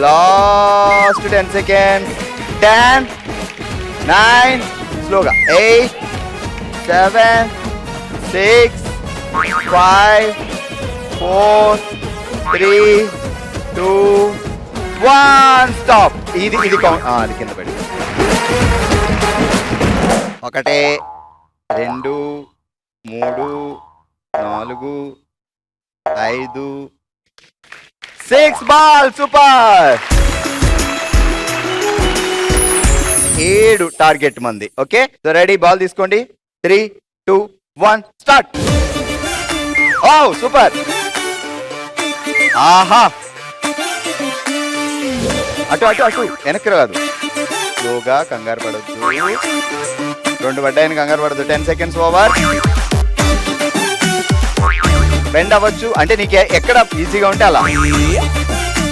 Last 10 seconds. 10, 9, స్లోగా 8, 7, 6, 5, 4, 3, 2, 1. Stop. ఇది count. అది కింద పెట్టి 1, 2, 3, 4, 5, 6 బాల్. సూపర్. 7 టార్గెట్ మంది. ఓకే, సో రెడీ, బాల్ తీసుకోండి. 3, 2, 1 స్టార్ట్. ఓ సూపర్. ఆహా, అటు అటు అటు వెనక్కి రాదు. స్లోగా, కంగారు పడద్దు. 2 పడ్డాయని కంగారు పడద్దు. 10 seconds ఓవర్. బెండ్ అవ్వచ్చు, అంటే నీకు ఎక్కడ ఈజీగా ఉంటే అలా.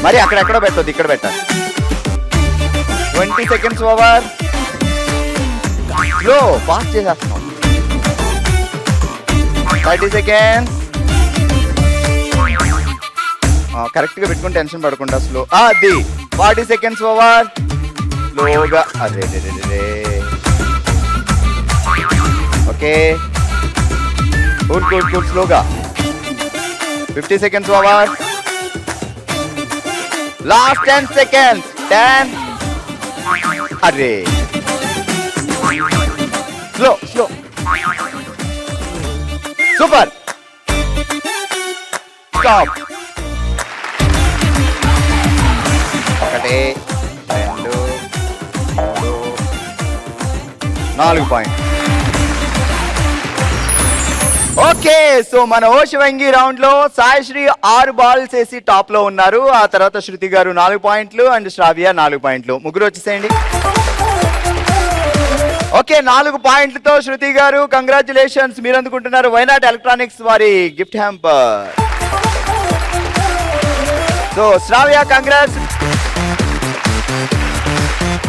మరి అక్కడెక్కడో పెట్టద్దు, ఇక్కడ పెట్టాలి. 20 seconds ఓవర్. స్లో, ఫాస్ట్ చేసేస్తున్నాం. 30 seconds. కరెక్ట్గా పెట్టుకుని టెన్షన్ పడకుండా స్లో. అది 40 seconds ఓవర్. స్లోగా. అదే ఓకే, కూల్ కూల్ కూల్. స్లోగా. 50 seconds ఓవర్. Last 10 seconds. 10. అరే, slow slow. Super. Stop. 1, 2, 3, 4 point. Okay, so మన ఓషివంగి రౌండ్ లో సాయిశ్రీ 6 balls వేసి టాప్ లో ఉన్నారు. ఆ తర్వాత శృతి గారు 4 points అండ్ శ్రావ్య 4 points. ముగ్గురు వచ్చేసేయండి. ఓకే, 4 points శృతి గారు కంగ్రాచులేషన్స్, మీరు అందుకుంటున్నారు వైనాట్ ఎలక్ట్రానిక్స్ వారి gift hamper. So Shravya congrats.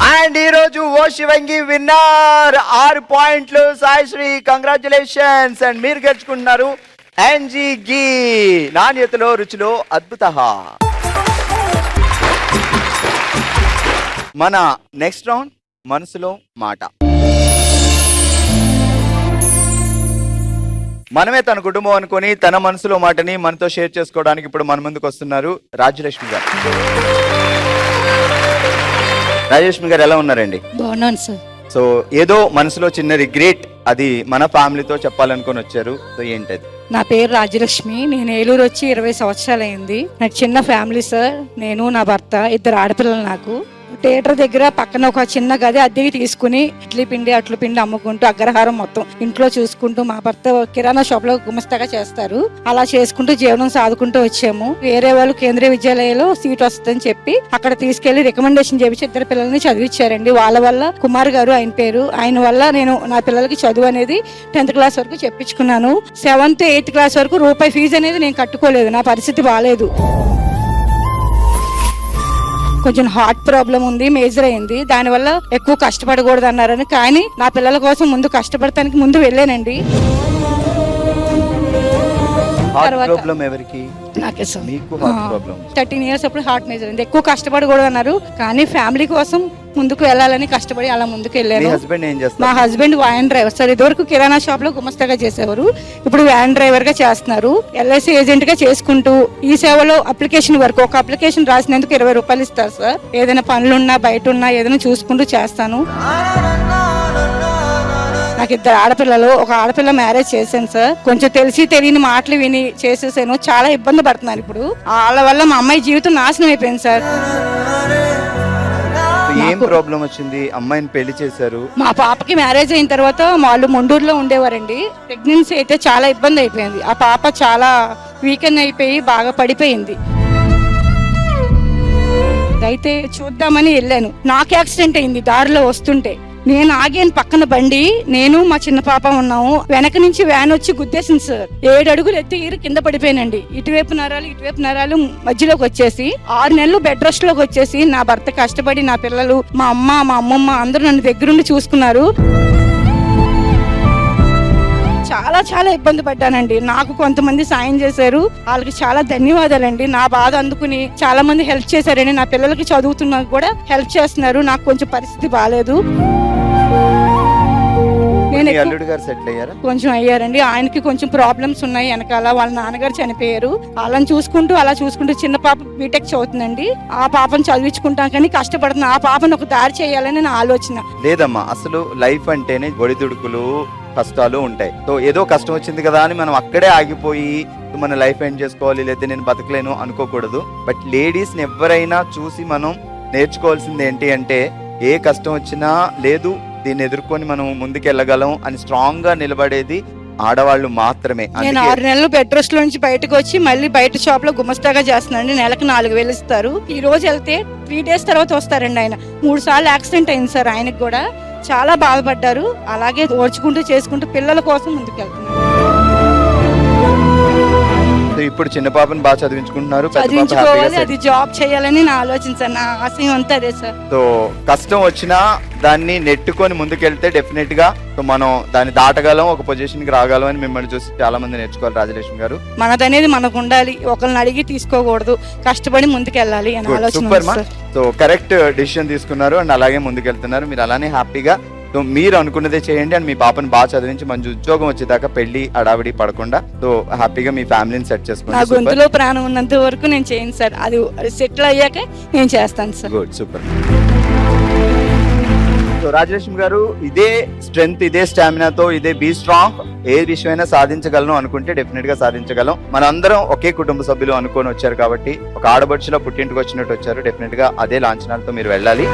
And ఈ రోజు ఓషివంగి winner 6 points. Saishree congratulations. And మీరు గెలుచుకుంటున్నారు ఎన్జీ గీ, నాణ్యతలో రుచిలో అద్భుత. మన నెక్స్ట్ రౌండ్ మనసులో మాట. మనమే తన కుటుంబం అనుకొని తన మనసులో మాటని మనతో షేర్ చేసుకోవడానికి ఇప్పుడు మన ముందుకు వస్తున్నారు రాజ్యలక్ష్మి గారు. రాజలక్ష్మి గారు ఎలా ఉన్నారండి? బాగున్నాను సార్. సో ఏదో మనసులో చిన్న రిగ్రెట్, అది మన ఫ్యామిలీతో చెప్పాలనుకొని వచ్చారు. సో ఏంటది? నా పేరు రాజ్యలక్ష్మి. నేను ఏలూరు వచ్చి 20 సంవత్సరాలు అయింది. నాకు చిన్న ఫ్యామిలీ సార్. నేను, నా భర్త, 2 ఆడపిల్లలు. నాకు థియేటర్ దగ్గర పక్కన ఒక చిన్న గది అద్దెకి తీసుకుని ఇడ్లీ పిండి అట్లు పిండి అమ్ముకుంటూ అగ్రహారం మొత్తం ఇంట్లో చూసుకుంటూ, మా భర్త కిరాణా షాప్ లో గుమస్తాగా చేస్తారు, అలా చేసుకుంటూ జీవనం సాదుకుంటూ వచ్చాము. వేరే వాళ్ళు కేంద్రీయ విద్యాలయంలో సీట్ వస్తుందని చెప్పి అక్కడ తీసుకెళ్లి రికమెండేషన్ చేపించి 2 పిల్లల్ని చదివించారండి. వాళ్ళ వల్ల, కుమార్ గారు ఆయన పేరు, ఆయన వల్ల నేను నా పిల్లలకి చదువు అనేది 10th క్లాస్ వరకు చెప్పించుకున్నాను. 7th, 8th క్లాస్ వరకు రూపాయి ఫీజు అనేది నేను కట్టుకోలేదు. నా పరిస్థితి బాగాలేదు. కొంచెం హార్ట్ ప్రాబ్లం ఉంది, మేజర్ అయింది. దానివల్ల ఎక్కువ కష్టపడకూడదు అన్నారని, కానీ నా పిల్లల కోసం ముందు కష్టపడటానికి ముందు వెళ్ళానండి. నాకే సార్ 13 years అప్పుడు హార్ట్ మేజర్ అయింది. ఎక్కువ కష్టపడకూడదు అన్నారు, కానీ ఫ్యామిలీ కోసం ముందుకు వెళ్ళాలని కష్టపడి అలా ముందుకు వెళ్ళాను. మా హస్బెండ్ వ్యాన్ డ్రైవర్ సార్. ఇదివరకు కిరాణా షాప్ లో గుమస్తాగా చేసేవారు, ఇప్పుడు వ్యాన్ డ్రైవర్ గా చేస్తున్నారు. ఎల్ఐసి ఏజెంట్ గా చేసుకుంటూ ఈ సేవలో అప్లికేషన్ వరకు, ఒక అప్లికేషన్ రాసినందుకు 20 రూపాయలు ఇస్తారు సార్. ఏదైనా పనులున్నా బయట ఉన్నా ఏదైనా చూసుకుంటూ చేస్తాను. నాకు 2 ఆడపిల్లలు, ఒక ఆడపిల్ల మ్యారేజ్ చేశాను సార్. కొంచెం తెలిసి తెలియని మాటలు విని చేసేసాను. చాలా ఇబ్బంది పడుతున్నాను ఇప్పుడు. వాళ్ళ వల్ల మా అమ్మాయి జీవితం నాశనం అయిపోయింది సార్. ఏం ప్రాబ్లం వచ్చింది? అమ్మాయిని పెళ్లి చేశారు. మా పాపకి మ్యారేజ్ అయిన తర్వాత వాళ్ళు మొండూరులో ఉండేవారండి. ప్రెగ్నెన్సీ అయితే చాలా ఇబ్బంది అయిపోయింది. ఆ పాప చాలా వీకెండ్ అయిపోయి బాగా పడిపోయింది. అయితే చూద్దామని వెళ్ళాను. నాకు యాక్సిడెంట్ అయింది దారిలో వస్తుంటే. నేను ఆగాను పక్కన బండి, నేను మా చిన్న పాప ఉన్నాము. వెనక నుంచి వ్యాన్ వచ్చి గుద్దేసింది సార్. 7 అడుగులు ఎత్తి కింద పడిపోయానండి. ఇటువైపు నరాలు మధ్యలోకి వచ్చేసి 6 నెలలు బెడ్ రెస్ట్ లోకి వచ్చేసి, నా భర్త కష్టపడి, నా పిల్లలు, మా అమ్మ, మా అమ్మమ్మ అందరూ నన్ను దగ్గరుండి చూసుకున్నారు. చాలా చాలా చాలా ఇబ్బంది పడ్డానండి. నాకు కొంతమంది సాయం చేశారు, వాళ్ళకి చాలా ధన్యవాదాలండి. నా బాధ అందుకుని చాలా మంది హెల్ప్ చేశారండి. నా పిల్లలకి చదువుతున్నా కూడా హెల్ప్ చేస్తున్నారు. నాకు కొంచెం పరిస్థితి బాగాలేదు. నేను ఎక్కువ- అల్లుడు గారు సెటిల్ అయ్యారా? కొంచెం అయ్యారండి. ఆయనకి కొంచెం ప్రాబ్లమ్స్ ఉన్నాయి వెనకాల. వాళ్ళ నాన్నగారు చనిపోయారు. వాళ్ళని చూసుకుంటూ అలా చూసుకుంటూ చిన్న పాప బీటెక్ చదువుతుందండి. ఆ పాపను చదివించుకుంటాం కానీ కష్టపడుతున్నా. ఆ పాపను ఒక దారి చేయాలని నా ఆలోచన. లేదమ్మా, అసలు లైఫ్ అంటేనే ఒడిదుడుకులు కష్టాలు ఉంటాయి. సో ఏదో కష్టం వచ్చింది కదా అని మనం అక్కడే ఆగిపోయి మన లైఫ్ ఎండ్ చేసుకోవాలి, లేదా నేను బతకలేను అనుకోకూడదు. బట్ లేడీస్ ని ఎవరైనా చూసి మనం నేర్చుకోవాల్సింది ఏంటి అంటే, ఏ కష్టం వచ్చినా లేదు దీన్ని ఎదుర్కొని మనం ముందుకెళ్ళగలం అని స్ట్రాంగ్ గా నిలబడేది ఆడవాళ్ళు మాత్రమే. నేను 6 నెలలు బెడ్ రెస్ట్ లో నుంచి బయటకు వచ్చి మళ్ళీ బయట షాప్ లో గుమస్తాగా చేస్తున్నానండి. నెలకు 4,000 ఇస్తారు. ఈ రోజు వెళ్తే 3 days తర్వాత వస్తారండి ఆయన. 3 సార్లు యాక్సిడెంట్ అయింది సార్ ఆయనకు కూడా. చాలా బాధపడ్డారు. అలాగే ఓర్చుకుంటూ చేసుకుంటూ పిల్లల కోసం ముందుకెళ్తున్నారు. సో ఇప్పుడు చిన్న పాపని బాగా చదివించుకుంటున్నారు, పెద్ద పాప చదివించుకోవాలి, హ్యాపీగా అది జాబ్ చేయాలని నా ఆలోచన సార్. నా ఆశయం అంతా అదే సార్. సో కష్టం వచ్చినా దాన్ని నెట్టుకొని ముందుకెళ్తే డెఫినెట్ గా సో మనం దాన్ని దాటగలం, ఒక పొజిషన్ కి రాగలం అని మిమ్మల్ని చూసి చాలా మంది నేర్చుకోవాలి రాజలక్ష్మి గారు. మనదనేది మనకు ఉండాలి, ఒకరిని అడిగి తీసుకోకూడదు, కష్టపడి ముందుకెళ్ళాలి అని ఆలోచన సూపర్ ఉంది మా. సార్. సో కరెక్ట్ డెసిషన్ తీసుకున్నారు అండ్ అలాగే ముందుకెళ్తున్నారు. మీరు అలానే హ్యాపీగా సో మీరు అనుకున్నదే చేయండి అండ్ మీ పాపను బాగా చదివించి మంచి ఉద్యోగం వచ్చేదాకా పెళ్లి అడావిడి పడకుండా సో హ్యాపీగా మీ ఫ్యామిలీని సెట్ నా చేసుకోండి. గొంతులో ప్రాణం ఉన్నంత వరకు నేను చేయను సార్. అది సెటిల్ అయ్యాక నేను చేస్తాను sir. Good, super. So Rajalakshmi గారు, ఇదే స్ట్రెంగ్త్, ఇదే స్టామినాతో, ఇదే బీ స్ట్రాంగ్, ఏ విషయమైనా సాధించగలను అనుకుంటే డెఫినెట్ గా సాధించగలం. మనందరం ఒకే కుటుంబ సభ్యులు అనుకొని వచ్చారు కాబట్టి, ఒక ఆడబడుచులో పుట్టింటికి వచ్చినట్టు వచ్చారు. డెఫినెట్ గా అదే లాంఛనాలతో మీరు వెళ్ళాలి.